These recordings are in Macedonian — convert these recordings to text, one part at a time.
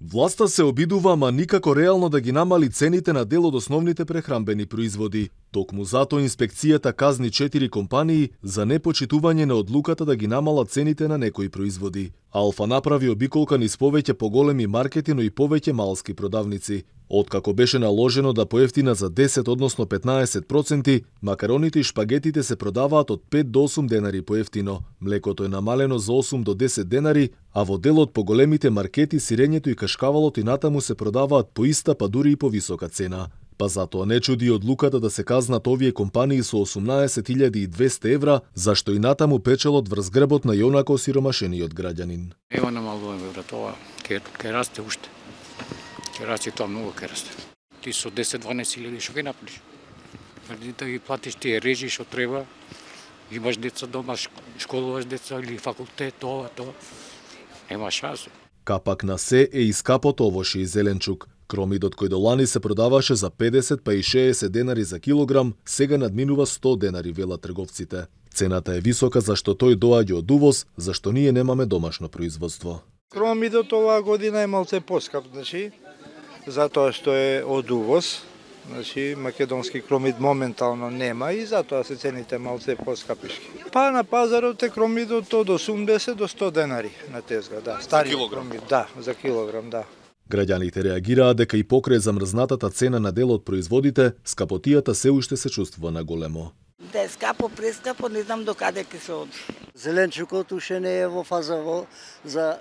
Власта се обидува, ама никако реално да ги намали цените на дел од основните прехранбени производи. Токму затоа инспекцијата казни 4 компании за непочитување на одлуката да ги намалат цените на некои производи. Алфа направи обиколка низ повеќе поголеми маркети, но и повеќе малски продавници. Откако беше наложено да поевтина за 10, односно 15%, макароните и шпагетите се продаваат од 5 до 8 денари поевтино, млекото е намалено за 8 до 10 денари, а во дел од поголемите маркети сирењето и кашкавалот и натаму се продаваат по иста, па дури и по висока цена. Па затоа не чуди одлуката да се казнат овие компании со 18.200 евра, зашто и натаму печелот врз грбот на јонако сиромашениот граѓанин. Ева намалуваме, брат, ова ќе расте уште. Ќе расте тоа многу, ќе расте. Ти со 10-12 илјади што ќе направиш? Да ги платиш тие режи што треба, имаш деца дома, школуваш деца или факултет, тоа. Нема шанса. Капак на се е и скапото овошје и зеленчук. Кромидот кој до лани се продаваше за 50 па и 60 денари за килограм, сега надминува 100 денари, велат трговците. Цената е висока зашто тој доаѓа од увоз, зашто ние немаме домашно производство. Кромидот оваа година е малце поскап, затоа што е од увоз. Македонски кромид моментално нема и затоа се цените малце поскапишки. Па на пазарот е кромидот од 80 до 100 денари на тезга, да. Стари кромид, да, за килограм, да. Граѓаните реагираат дека и покрај замрзнатата цена на дел од производите, скапотијата се уште се чувствува на големо. Да е скапо, прескапо, не знам до каде ќе се оди. Зеленчукот уште не е во фаза за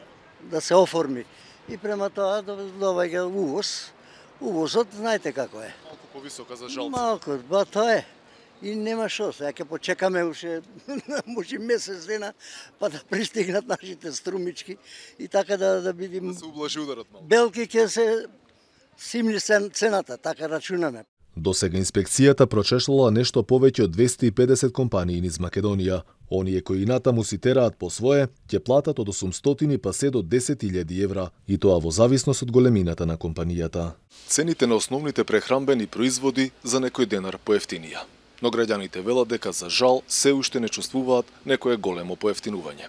да се оформи. И према тоа доваѓа увоз. Увозот, знаете како е. Малку повисока за жал. Малку, ба тоа е. И нема шо, сега ќе почекаме уште може месец дена па да пристигнат нашите струмички и така да видим. Да се ублажи ударот малку. Белки ќе се симни цената, така рачунаме. Досега инспекцијата прочешлала нешто повеќе од 250 компании низ Македонија. Оние кои натаму си тераат по свое, ќе платат од 800 па се до 10.000 евра, и тоа во зависност од големината на компанијата. Цените на основните прехранбени производи за некој денар поевтинија. Но граѓаните велат дека за жал се уште не чувствуваат некое големо поевтинување.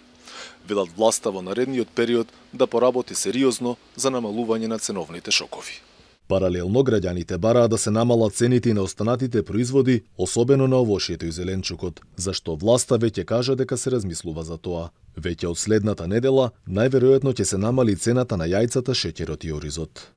Велат власта во наредниот период да поработи сериозно за намалување на ценовните шокови. Паралелно граѓаните бараат да се намалат цените на останатите производи, особено на овошјето и зеленчукот, зашто власта веќе кажа дека се размислува за тоа. Веќе од следната недела најверојатно ќе се намали цената на јајцата, шеќерот и оризот.